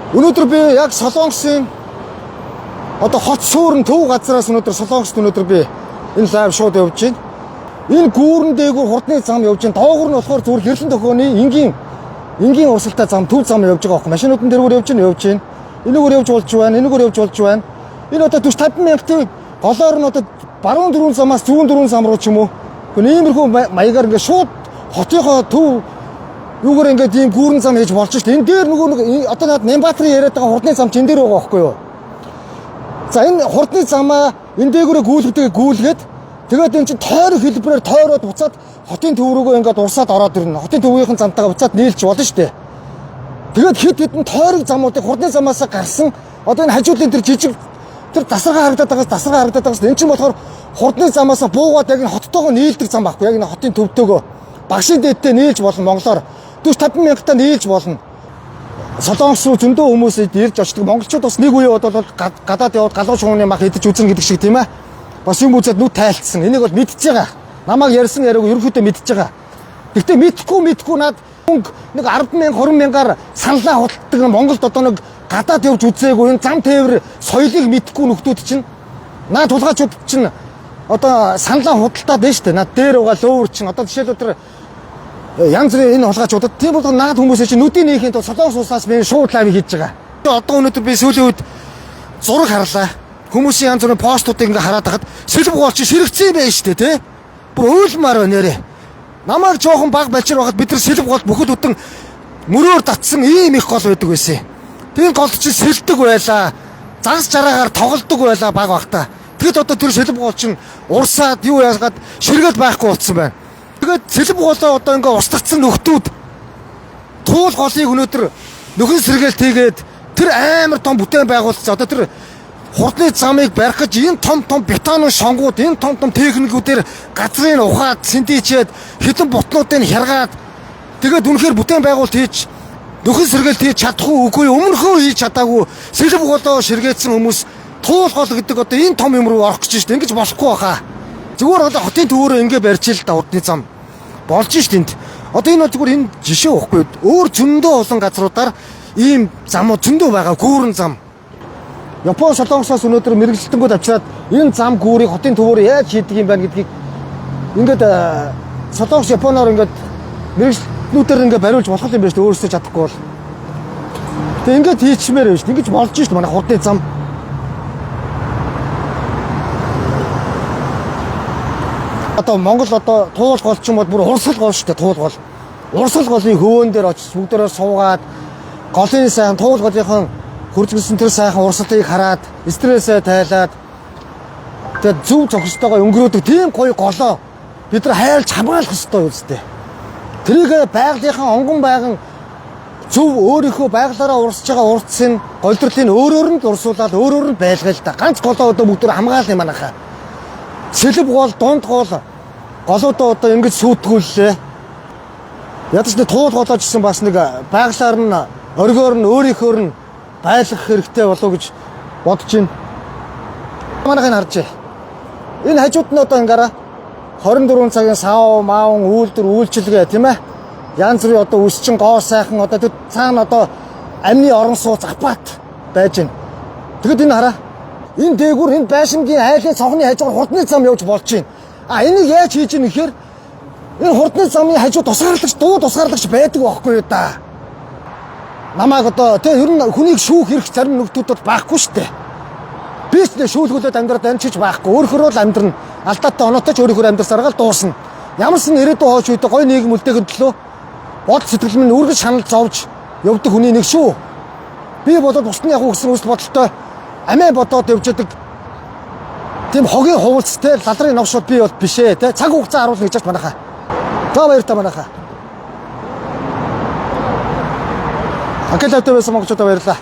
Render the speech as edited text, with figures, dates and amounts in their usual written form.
Өнөөдөр би яг Солонгосын одоо хот суурин төв газраас өнөөдөр Солонгост өнөөдөр би энэ лайв шоуд явуулж байна. Энэ гүүрэн дээгүүр хурдны зам явж байна. Доогуур нь болохоор зүгээр хэрлэн төхөөний энгийн урсгалтай зам төв зам явж байгаа байхгүй. Машинууд дээрүүр явж байна. Энэгээр явж болж байна. Энэгээр явж болж байна. Энэ одоо 40-50 мянгатын голоор нь одоо баруун дөрвөн замаас зүүн дөрвөн зам руу ч юм уу. Гэхдээ иймэрхүү маягаар ингээд шууд хотынхоо төв юугаар ингээд ийм гүүрэн зам хийж болж шүү дээ. Энэ дээр нөгөө одоо над Нямбатрын яриад байгаа хурдны зам чин дээр байгаа байхгүй юу? За энэ хурдны замаа энэ дээгүүрээ гүйлгээд тэгээд энэ чинь тойрог хэлбэрээр тойроод буцаад хотын төв рүүгөө ингээд урсаад ороод ирнэ. Хотын төвийнхын замтайгаа буцаад нийлж болно шүү дээ. Тэгээд хэд хэдэн тойрог замуудыг хурдны замаас гарсан одоо энэ хажуудлын тэр жижиг тэр дасаргаа харагдаад байгаас энэ чинь болохоор хурдны замаас буугаад яг энэ хоттойгоо нийлдэг зам байхгүй. Яг энэ хотын төвдөгөө багшийн дээдтэй нийлж болно монголоор 40-50 мянгатаа нийлж болно. Солонгос руу зөндөө хүмүүс ирж очдог. Монголчууд бас нэг үе бодвол гадаад яваад галуу шугууны мах идэж үзнэ гэдэг шиг тийм ээ. Бас юм үзээд нүд тайлцсан. Энийг бол мэдчихэж байгаа. Намайг ярьсан яриаг ерөнхийдөө мэдчихэж байгаа. Гэхдээ мэдхгүй над нэг 10,000 20,000-аар саналаа худалдаг Монголд одоо нэг гадаад явж үзээгүй энэ зам тээвэр соёлыг мэдхгүй нөхдүүд чинь наад тулгаачууд чинь одоо саналаа худалдаад байна шүү дээ. Над дээр байгаа лөөвөр чинь одоо жишээлбэл тэр янз бүрийн энэ хулгайчуудад тийм бол наад хүмүүсээ чинь нүдийн нээхийн тулд Солонгос улсаас би шууд лайв хийж байгаа. Одоо өнөөдөр би сүүлийн үед зураг харлаа. Хүмүүсийн янз бүрийн постуудыг ингээ хараад хахад сэлбэг гол чи сэрэгцэн байж штэ тий. Бүр уйлмаар байна нэрээ. Намайг жоохон баг балчир байхад бид нар сэлбэг гол бүхэл бүтэн мөрөөр татсан ийм их гол байдаг байсан. Тийм гол чи сэлдэг байлаа. Загас жараагаар тоглодог байлаа баг багтаа. Тэгэд одоо тэр сэлбэг гол чин урсаад юу яагаад ширгэл байхгүй болцсон байна. Тэгээд сэлбэг голоо одоо ингээ устгацсан нөхдүүд туул голыг өнөөдөр нөхөн сэргээл тийгээд тэр амар том бүтээн байгуулсан. Одоо тэр хурдны замыг барих гэж энэ том бетонын шонгууд, энэ том техникүүдээр газрын ухаад, синтичээд хэдэн бутнуудыг хяргаад тэгээд үнэхээр бүтээн байгуулалт хийж нөхөн сэргээл хийж чадахгүй үгүй өмнөхөө хийж чадаагүй сэлбэг голоо ширгээдсэн хүмүүс туул гол гэдэг одоо энэ том юм руу орох гэж шүү дээ. Ингэж болохгүй баха. Зүгээр одоо хотын төвөөрөө ингэ барьж л да хурдны зам болж шүү дээ. Одоо энэ зүгээр энэ жишээ واخгүй. Өөр зөндөө олон газруудаар ийм замууд зөндөө байгаа гүүрэн зам. Япон Солонгосоос өнөөдөр мэрэгжилтэнгүүд авчираад энэ зам гүүрийг хотын төвөөр яаж хийдэг юм байна гэдгийг ингээд Солонгос Японоор ингээд мэрэгчлүүдээр ингээд бариулж болох юм байна шүү дээ. Өөрөөсөө чадахгүй бол. Тэгээ ингээд хийчмээр байна шүү дээ. Ингэж болж шүү дээ манай хурдны зам. Одоо Монгол одоо туул гол ч юм бол бүр урсгал гол шүү дээ. Туул гол. Урсгал голын хөвөн дээр очиж бүгдээрээ суугаад голын сайн туул голынхон хурцгилсэн тэр сайхан урсгалыг хараад стрессээ тайлаад тэгээд зөв зохистойгоо өнгөрөөдөг тийм гоё голоо бид нар хайлж хамгаалах хэрэгтэй үстэй. Тэрийг байгалийнхаа онгон байган зөв өөрийнхөө байгалаараа урсж байгаа урдсын голдролыг өөрөөр нь урсуулаад өөрөөр нь байлгаа л да. Ганц голоо одоо бүгд хамгаална юм анахаа. Сэлбэг гол, дунд гол голуудаа одоо ингэж сүйтгэүүллээ. Ядаж нэг туул голоо гэсэн бас нэг байгалаар нь оргиор нь өөрийнхөөр нь байлгах хэрэгтэй болов гэж бодож байна. Манайхыг харж байна. Энэ хажууд нь одоо ингэараа 24 цагийн сав, маун, үйлдвэр, үйлчилгээ тийм ээ. Янз бүрийн одоо үсчин гоо сайхан одоо тэр цаана одоо амны орон сууц апарт байж байна. Тэгэд энэ хараа. Энэ дээгүүр энэ байшингийн айлын цонхны хажуугаар хурдны зам явж болж байна. А энийг яаж хийж ийн гэхээр энэ хурдны замын хажуу тусгаарлагч байдаг байхгүй юу да. Намайг одоо тий ер нь хүнийг шүүх хэрэг зарим нөхдүүд байхгүй шүү дээ. Би ч шүүлгүүлээд амьдраад амжиж байхгүй. Өөрөөр л амьдрна. Алдаатай оноотой ч өөрөөр амьдрсараа л дуусна. Ямарсан ирээдүйн хойч үед гоё нийгэм үлдээх төлөө бод сэтгэл минь үргэлж шанал зовж явдаг хүний нэг шүү. Би бодоод бусдын яг гэсэн үсэл бодолтой амиа бодоод явж яадаг. Тийм хогийн хуулцтай лалрын новшууд би бол биш ээ тий. Цаг хугацаа харуулна гэж манайхаа. За баяр та манайхаа. Акелавтай байсан монголчуудаа баярлалаа.